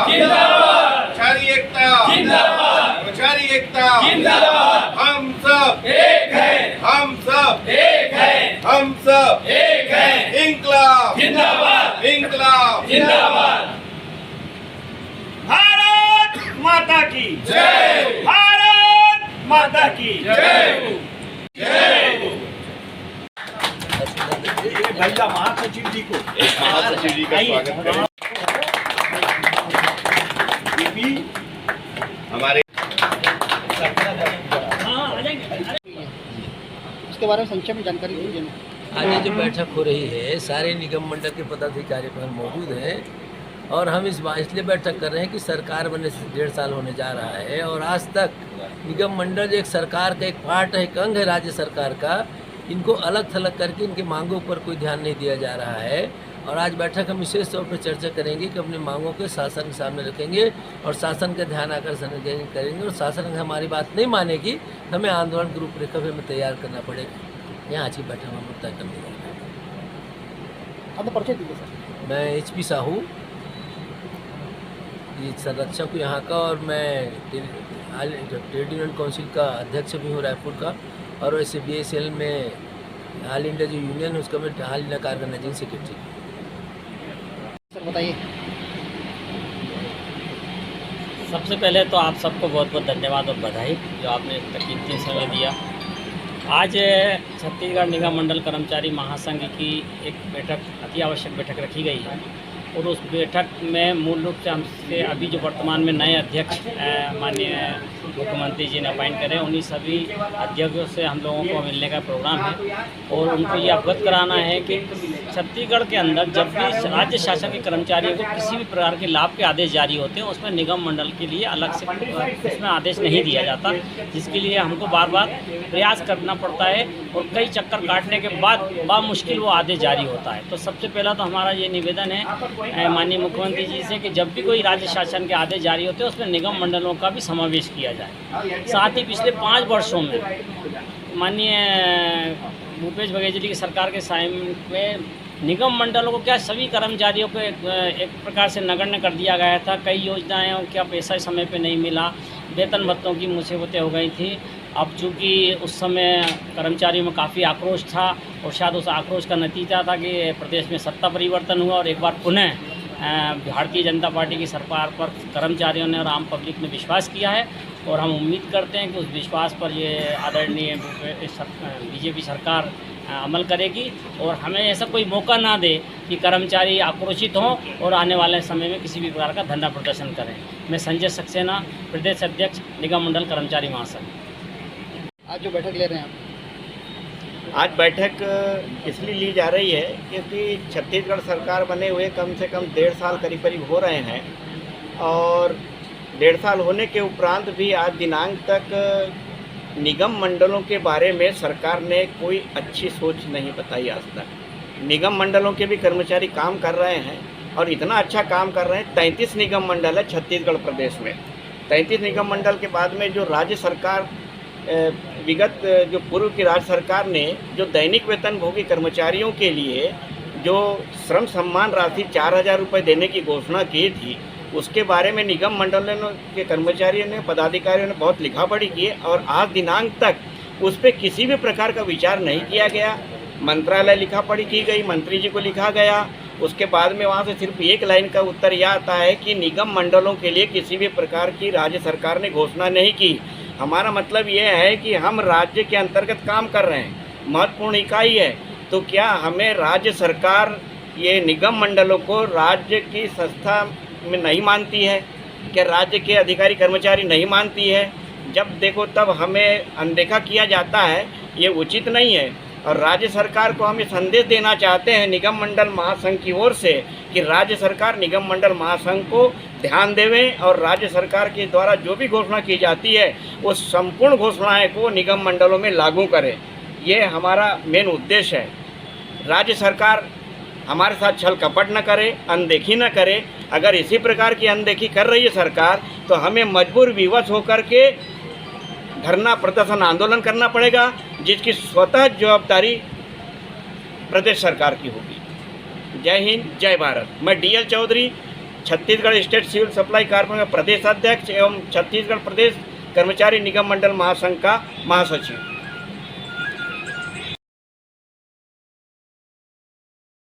जिंदाबाद, कर्मचारी एकता जिंदाबाद, कर्मचारी एकता जिंदाबाद। हम सब एक है, हम सब एक है, हम सब एक है। इंकलाब जिंदाबाद, इंकलाब जिंदाबाद। भारत माता की जय, भारत माता की जय, जय। भैया महासचिव जी को महासचिव जी का स्वागत करें। हमारे उसके बारे में संक्षेप में जानकारी दीजिए ना। आज ये जो बैठक हो रही है सारे निगम मंडल के पदाधिकारी पर मौजूद हैं और हम इस बात इसलिए बैठक कर रहे हैं कि सरकार बनने से 1.5 साल होने जा रहा है और आज तक निगम मंडल एक सरकार का एक पार्ट है, एक अंग है राज्य सरकार का। इनको अलग थलग करके इनकी मांगों पर कोई ध्यान नहीं दिया जा रहा है और आज बैठक हम विशेष तौर पर चर्चा करेंगे कि अपनी मांगों के शासन के सामने रखेंगे और शासन का ध्यान आकर्षण करेंगे और शासन हमारी बात नहीं मानेगी हमें आंदोलन की रूपरेखा भी हमें तैयार करना पड़ेगा। यहाँ आज की बैठक हम तय करने जा रहे हैं। अब परिचय दीजिए सर। मैं HP साहू, ये संरक्षक हूँ यहाँ का और मैं ट्रेड यूनियन काउंसिल का अध्यक्ष भी हूँ रायपुर का और वैसे BSL में ऑल इंडिया जो यूनियन है उसका मैं हाल इंडिया ऑर्गेनाइजिंग सेक्रेटरी। सर बताइए। सबसे पहले तो आप सबको बहुत बहुत धन्यवाद और बधाई जो आपने कीमती समय दिया। आज छत्तीसगढ़ निगम मंडल कर्मचारी महासंघ की एक बैठक अति आवश्यक बैठक रखी गई है और उस बैठक में मूल रूप से हमसे अभी जो वर्तमान में नए अध्यक्ष माननीय मुख्यमंत्री जी ने अपॉइंट करे उन्हीं सभी अध्यक्षों से हम लोगों को मिलने का प्रोग्राम है और उनको ये अवगत कराना है कि छत्तीसगढ़ के अंदर जब भी राज्य शासन के कर्मचारियों को किसी भी प्रकार के लाभ के आदेश जारी होते हैं उसमें निगम मंडल के लिए अलग से उसमें आदेश नहीं दिया जाता, जिसके लिए हमको बार बार प्रयास करना पड़ता है और कई चक्कर काटने के बाद मुश्किल वो आदेश जारी होता है। तो सबसे पहला तो हमारा ये निवेदन है माननीय मुख्यमंत्री जी से कि जब भी कोई राज्य शासन के आदेश जारी होते हैं उसमें निगम मंडलों का भी समावेश किया जाए। साथ ही पिछले 5 वर्षों में माननीय भूपेश बघेल जी की सरकार के समय में निगम मंडलों को क्या सभी कर्मचारियों को एक प्रकार से नगण्य कर दिया गया था। कई योजनाएं क्या पैसा समय पे नहीं मिला, वेतन भत्तों की मुसीबतें हो गई थी। अब चूँकि उस समय कर्मचारियों में काफ़ी आक्रोश था और शायद उस आक्रोश का नतीजा था कि प्रदेश में सत्ता परिवर्तन हुआ और एक बार पुनः भारतीय जनता पार्टी की सरकार पर कर्मचारियों ने और आम पब्लिक ने विश्वास किया है और हम उम्मीद करते हैं कि उस विश्वास पर ये आदरणीय BJP सरकार अमल करेगी और हमें ऐसा कोई मौका ना दे कि कर्मचारी आक्रोशित हों और आने वाले समय में किसी भी प्रकार का धरना प्रदर्शन करें। मैं संजय सक्सेना, प्रदेश अध्यक्ष निगम मंडल कर्मचारी महासंघ। आज जो बैठक ले रहे हैं आप, आज बैठक इसलिए ली जा रही है क्योंकि छत्तीसगढ़ सरकार बने हुए कम से कम 1.5 साल करीब हो रहे हैं और 1.5 साल होने के उपरांत भी आज दिनांक तक निगम मंडलों के बारे में सरकार ने कोई अच्छी सोच नहीं बताई आज तक। निगम मंडलों के भी कर्मचारी काम कर रहे हैं और इतना अच्छा काम कर रहे हैं। 33 निगम मंडल है छत्तीसगढ़ प्रदेश में। 33 निगम मंडल के बाद में जो राज्य सरकार विगत जो पूर्व की राज्य सरकार ने जो दैनिक वेतन भोगी कर्मचारियों के लिए जो श्रम सम्मान राशि 4,000 रुपये देने की घोषणा की थी, उसके बारे में निगम मंडलों के कर्मचारियों ने, पदाधिकारियों ने बहुत लिखा पढ़ी की है और आज दिनांक तक उस पर किसी भी प्रकार का विचार नहीं किया गया। मंत्रालय लिखा पढ़ी की गई, मंत्री जी को लिखा गया, उसके बाद में वहाँ से सिर्फ एक लाइन का उत्तर यह आता है कि निगम मंडलों के लिए किसी भी प्रकार की राज्य सरकार ने घोषणा नहीं की। हमारा मतलब ये है कि हम राज्य के अंतर्गत काम कर रहे हैं, महत्वपूर्ण इकाई है, तो क्या हमें राज्य सरकार ये निगम मंडलों को राज्य की संस्था में नहीं मानती है? क्या राज्य के अधिकारी कर्मचारी नहीं मानती है? जब देखो तब हमें अनदेखा किया जाता है, ये उचित नहीं है। और राज्य सरकार को हम ये संदेश देना चाहते हैं निगम मंडल महासंघ की ओर से कि राज्य सरकार निगम मंडल महासंघ को ध्यान देवें और राज्य सरकार के द्वारा जो भी घोषणा की जाती है वो संपूर्ण घोषणाएं को निगम मंडलों में लागू करें। ये हमारा मेन उद्देश्य है। राज्य सरकार हमारे साथ छल कपट न करे, अनदेखी न करे। अगर इसी प्रकार की अनदेखी कर रही है सरकार तो हमें मजबूर विवश होकर के धरना प्रदर्शन आंदोलन करना पड़ेगा, जिसकी स्वतः जवाबदारी प्रदेश सरकार की होगी। जय हिंद, जय भारत। मैं DL Chaudhary, Chhattisgarh state civil supply corporation का प्रदेश अध्यक्ष एवं छत्तीसगढ़ प्रदेश कर्मचारी निगम मंडल महासंघ का महासचिव।